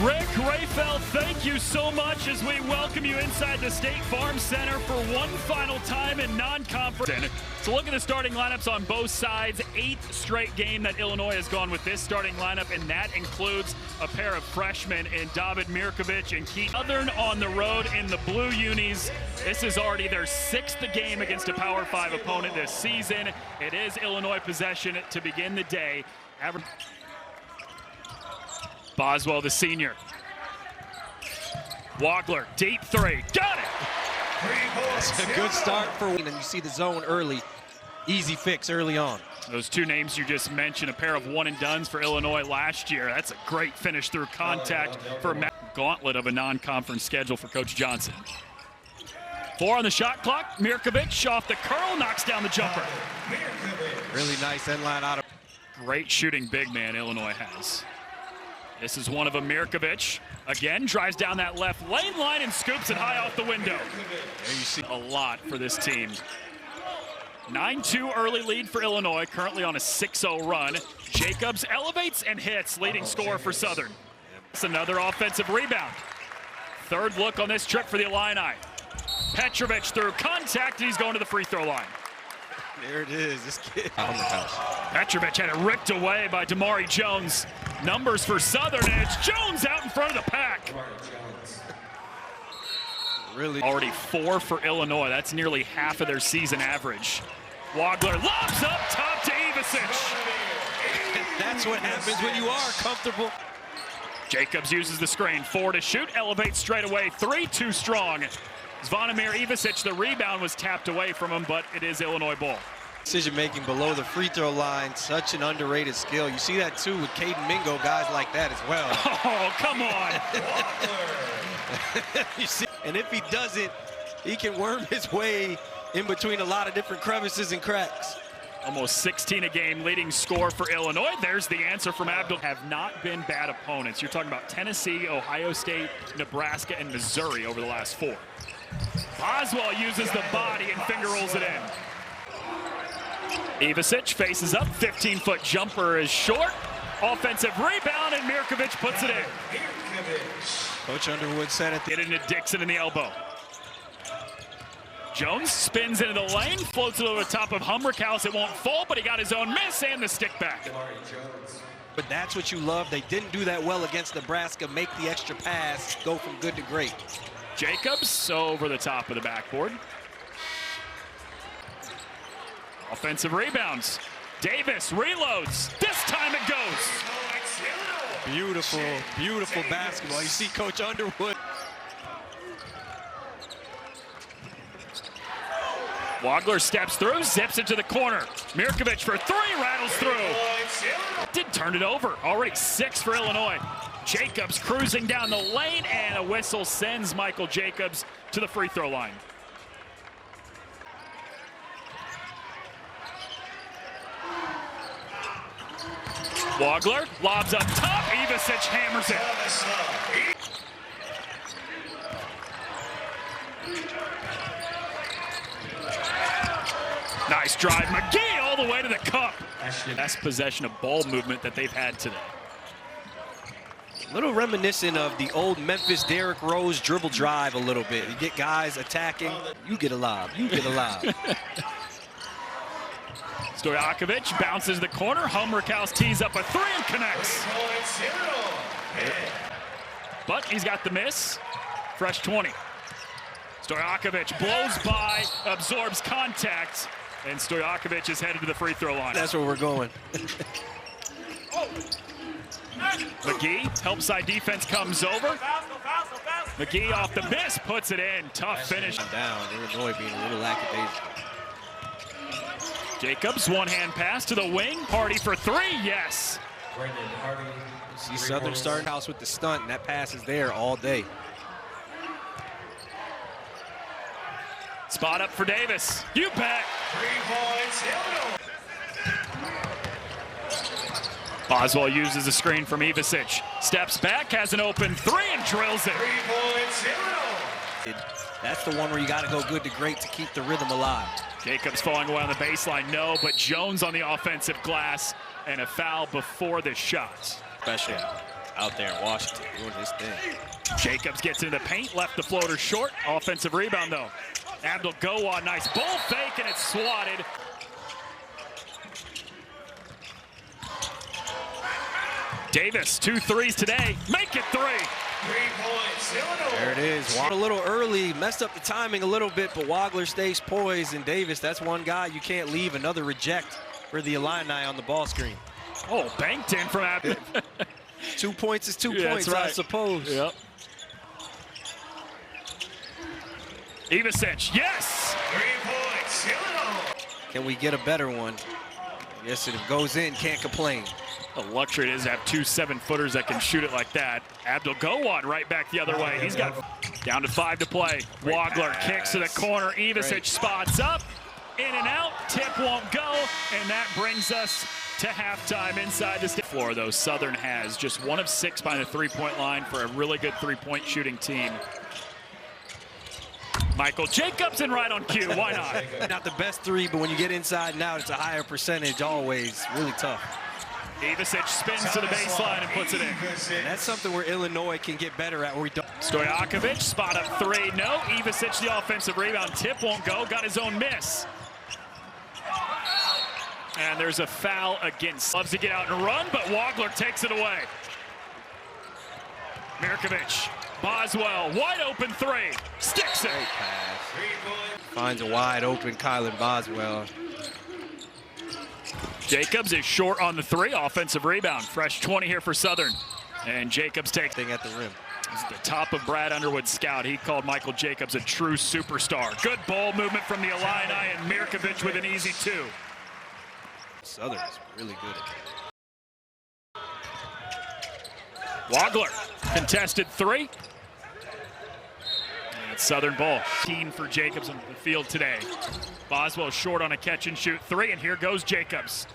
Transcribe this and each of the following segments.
Rick Rayfeld, thank you so much as we welcome you inside the State Farm Center for one final time in non-conference. So look at the starting lineups on both sides. 8th straight game that Illinois has gone with this starting lineup, and that includes a pair of freshmen in David Mirkovic and Keith Southern on the road in the blue unis. This is already their 6th game against a Power 5 opponent this season. It is Illinois possession to begin the day. Boswell, the senior. Wagler, deep three. Got it! That's a good start for and you see the zone early. Easy fix early on. Those two names you just mentioned, a pair of one-and-dones for Illinois last year. That's a great finish through contact for a gauntlet of a non-conference schedule for Coach Johnson. 4 on the shot clock. Mirkovic off the curl, knocks down the jumper. Really nice end line out of. Great shooting big man Illinois has. This is one of them. Mirkovic again drives down that left lane line and scoops it high off the window. There you see a lot for this team. 9-2 early lead for Illinois, currently on a 6-0 run. Jacobs elevates and hits, leading scorer for Southern. It's another offensive rebound. 3rd look on this trip for the Illini. Petrovic through contact, and he's going to the free throw line. There it is, this kid. Petrovic had it ripped away by Damari Jones. Numbers for Southern, and it's Jones out in front of the pack. Really? Already 4 for Illinois. That's nearly half of their season average. Wagler lobs up top to Ivasic. That's what happens when you are comfortable. Jacobs uses the screen. 4 to shoot, elevates straight away. 3 too strong. Zvonimir Ivasic, the rebound was tapped away from him, but it is Illinois ball. Decision making below the free throw line, such an underrated skill. You see that too with Caden Mingo, guys like that as well. Oh, come on. You see, and if he doesn't, he can worm his way in between a lot of different crevices and cracks. Almost 16 a game, leading score for Illinois. There's the answer from Abdul. Have not been bad opponents. You're talking about Tennessee, Ohio State, Nebraska, and Missouri over the last 4. Boswell uses the body and finger rolls it in. Ivasic faces up, 15-foot jumper is short. Offensive rebound, and Mirkovic puts it in. Coach Underwood said it. Get into Dixon in the elbow. Jones spins into the lane, floats it over the top of Humrickhouse. It won't fall, but he got his own miss and the stick back. But that's what you love. They didn't do that well against Nebraska. Make the extra pass, go from good to great. Jacobs over the top of the backboard. Offensive rebounds. Davis reloads. This time it goes. Beautiful, beautiful basketball. You see Coach Underwood. Wagler steps through, zips it to the corner. Mirkovic for 3, rattles through. Did turn it over. Already 6 for Illinois. Jacobs cruising down the lane, and a whistle sends Michael Jacobs to the free throw line. Wagler lobs up top. Ivasic hammers it. Nice drive. McGee all the way to the cup. Best possession of ball movement that they've had today. A little reminiscent of the old Memphis Derrick Rose dribble drive a little bit. You get guys attacking, you get a lob, you get a lob. Stojakovic bounces the corner. Humrickhouse tees up a 3 and connects. But he's got the miss. Fresh 20. Stojakovic blows by, absorbs contact, and Stojakovic is headed to the free throw line. That's where we're going. McGee, help side defense comes over. McGee off the miss, puts it in. Tough finish. Down, Illinois being a little lackadaisical. Jacobs, one-hand pass to the wing. Party for 3, yes. See Southern starting house with the stunt, and that pass is there all day. Spot up for Davis. You bet. 3 points, Illinois. Boswell uses the screen from Ivasic. Steps back, has an open 3 and drills it. 3 points, Illinois. That's the one where you got to go good to great to keep the rhythm alive. Jacobs falling away on the baseline, no, but Jones on the offensive glass, and a foul before the shot. Special. Out there in Washington doing his thing. Jacobs gets into the paint, left the floater short. Offensive rebound, though. Abdul-Gawad, nice ball fake, and it's swatted. Davis, 2 threes today. Make it 3. 3 points, Illinois. There it is. A little early, messed up the timing a little bit, but Wagler stays poised, and Davis, that's one guy you can't leave. Another reject for the Illini on the ball screen. Oh, banked in from Abdul. 2 points is 2 points, right. I suppose. Yep. Ivasic, yes! 3 points, Illinois. Can we get a better one? Yes, if it goes in, can't complain. The luxury it is to have 2 7-footers that can shoot it like that. Abdul-Gawad right back the other way. He's got down to 5 to play. Wagler kicks to the corner. Ivasic spots up, in and out. Tip won't go, and that brings us to halftime inside the state floor, though. Southern has just 1 of 6 by the 3-point line for a really good 3-point shooting team. Michael Jacobson right on cue. Why not? Not the best 3, but when you get inside and out, it's a higher percentage always. Really tough. Ivasic spins to the baseline and puts it in. And that's something where Illinois can get better at, where we don't. Stojakovic, spot up 3. No. Ivasic, the offensive rebound. Tip won't go. Got his own miss. And there's a foul against. Loves to get out and run, but Wagler takes it away. Mirkovic, Boswell, wide open 3. Sticks it. Great pass. Finds a wide open Kylan Boswell. Jacobs is short on the 3. Offensive rebound. Fresh 20 here for Southern. And Jacobs takes Thing at the rim. This is the top of Brad Underwood's scout. He called Michael Jacobs a true superstar. Good ball movement from the Illini, and Mirkovic with an easy 2. Southern is really good at Wagler, contested 3. And it's Southern ball. Team for Jacobs in the field today. Boswell short on a catch and shoot 3, and here goes Jacobs.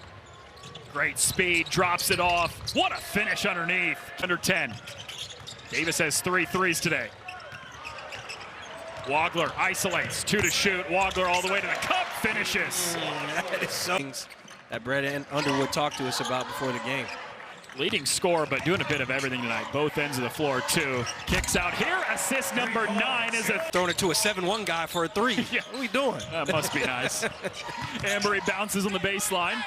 Great speed, drops it off. What a finish underneath. Under 10. Davis has 3 threes today. Wagler isolates, 2 to shoot. Wagler all the way to the cup, finishes. That is something that Brad Underwood talked to us about before the game. Leading scorer, but doing a bit of everything tonight. Both ends of the floor, too. Kicks out here. Assist number 9 is a... Throwing it to a 7-1 guy for a 3. Yeah. What are we doing? That must be nice. Embry bounces on the baseline.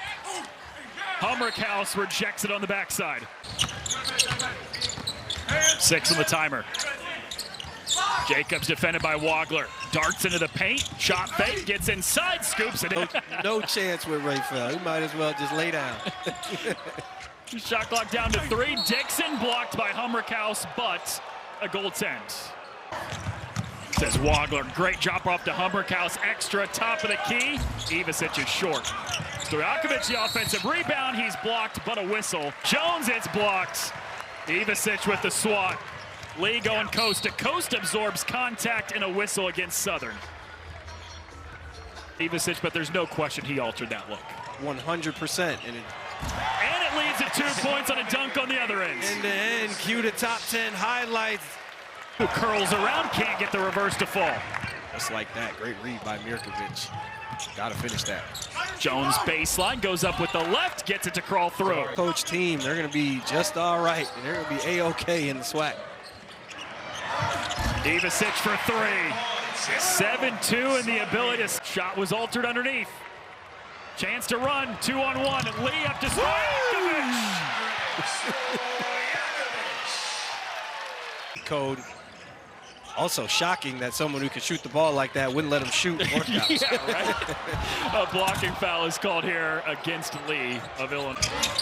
Humrickhouse rejects it on the backside. 6 on the timer. Jacobs defended by Wagler. Darts into the paint. Shot fake. Gets inside. Scoops it in. No chance with Rayfeld. He might as well just lay down. Shot clock down to 3. Dixon blocked by Humrickhouse, but a goaltend. Says Wagler. Great drop off to Humrickhouse. Extra top of the key. Ivasic is short. Stojakovic the offensive rebound. He's blocked, but a whistle. Jones, it's blocked. Ivasic with the swat. Lee going coast to coast, absorbs contact and a whistle against Southern. Ivasic, but there's no question he altered that look. 100%. And it leads to 2 points on a dunk on the other end. In the end, cue to top 10 highlights. Who curls around, can't get the reverse to fall. Just like that, great read by Mirkovic. Gotta finish that. Jones baseline, goes up with the left, gets it to crawl through. Coach team, they're gonna be just all right, and they're gonna be A-okay in the SWAC. Ivasic for 3. 7-2, and the ability to... Shot was altered underneath. Chance to run, 2-on-1, and Lee up to Stojakovic. Code. Also shocking that someone who can shoot the ball like that wouldn't let him shoot workouts. Yeah, right. A blocking foul is called here against Lee of Illinois.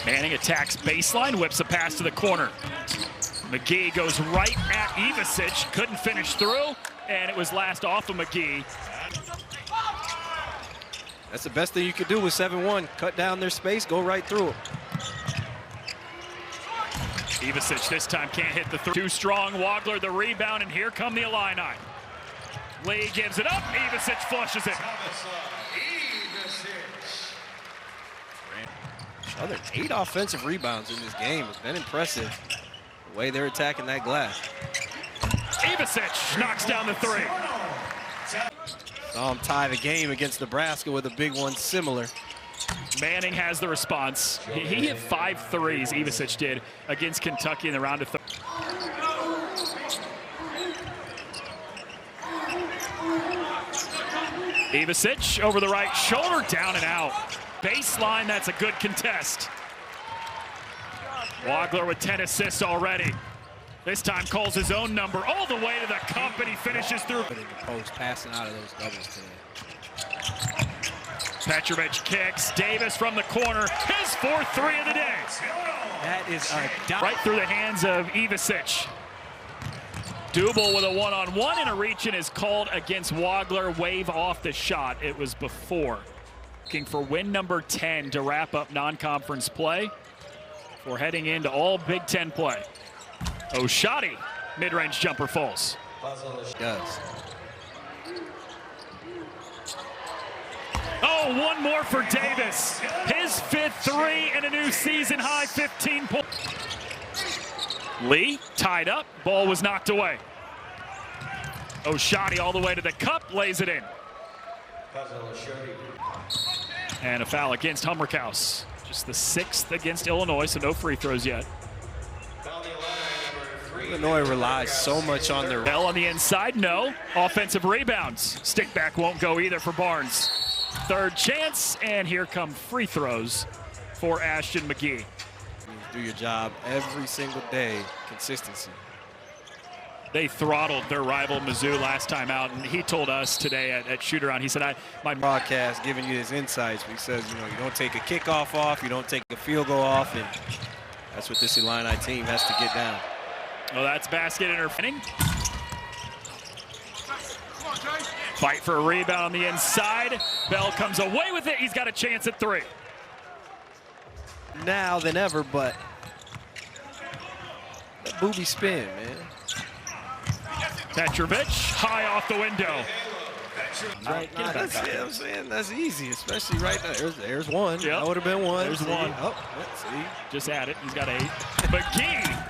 Manning attacks baseline, whips a pass to the corner. McGee goes right at Ivasic, couldn't finish through, and it was last off of McGee. That's the best thing you could do with 7-1. Cut down their space, go right through it. Ivasic this time can't hit the 3. Too strong. Wagler the rebound, and here come the Illini. Lee gives it up. Ivasic flushes it. Southern 8 offensive rebounds in this game. It's been impressive the way they're attacking that glass. Ivasic knocks down the 3. Saw him tie the game against Nebraska with a big one similar. Manning has the response. He hit 5 threes, Ivisic did, against Kentucky in the round of third. Ivisic over the right shoulder, down and out. Baseline, that's a good contest. Wagler with 10 assists already. This time calls his own number all the way to the cup, and he finishes through. In the post, passing out of those doubles today. Petrovic kicks. Davis from the corner. His 4th three of the day. That is a dot. Right through the hands of Ivisic. Dubel with a one-on-one, and a reach-in is called against Wagler. Wave off the shot. It was before. Looking for win number 10 to wrap up non-conference play. We're heading into all Big Ten play. Oshadi, mid-range jumper falls. Does. Oh, one more for Davis. His 5th three and a new season high 15 points. Lee tied up, ball was knocked away. Oshadi all the way to the cup, lays it in. And a foul against Hummerkaus. Just the 6th against Illinois, so no free throws yet. Illinois relies so much on their... Bell on the inside, no. Offensive rebounds. Stick back won't go either for Barnes. 3rd chance, and here come free throws for Ashton McGee. Do your job every single day, consistency. They throttled their rival Mizzou last time out, and he told us today at shoot-around, he said, my broadcast giving you his insights. He says, you know, you don't take a kickoff off, you don't take a field goal off, and that's what this Illini team has to get down. Well, that's basket interfering. Fight for a rebound on the inside. Bell comes away with it. He's got a chance at 3. Now than ever, but that booby spin, man. Petrovic, high off the window. That's it, I'm saying that's easy, especially right now. There's one. Yep. That would have been one. There's one. Oh, let's see. Just at it. He's got 8. McGee.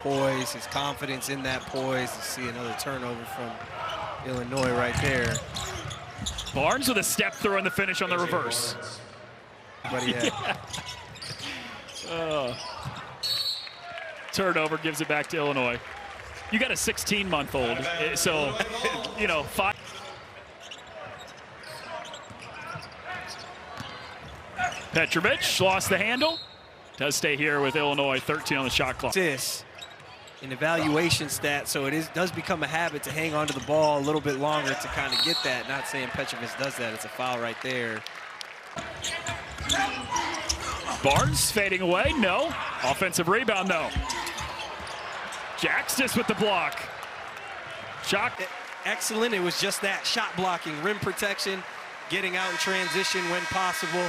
Poise, his confidence in that poise. To see another turnover from Illinois right there. Barnes with a step through and the finish on the reverse. But yeah. Turnover gives it back to Illinois. You got a 16-month-old, so, you know, 5. Petrovic lost the handle. Does stay here with Illinois, 13 on the shot clock. This an evaluation stat, so it does become a habit to hang on to the ball a little bit longer to kind of get that. Not saying Petrovic does that. It's a foul right there. Barnes fading away, no. Offensive rebound, though. Jaxtis with the block. Shot. Excellent. It was just that shot blocking, rim protection, getting out in transition when possible,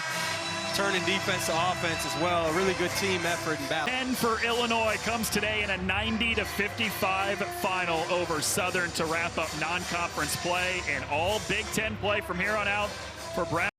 turning defense to offense as well. A really good team effort and battle. 10 for Illinois comes today in a 90-55 final over Southern to wrap up non-conference play and all Big Ten play from here on out for Brown.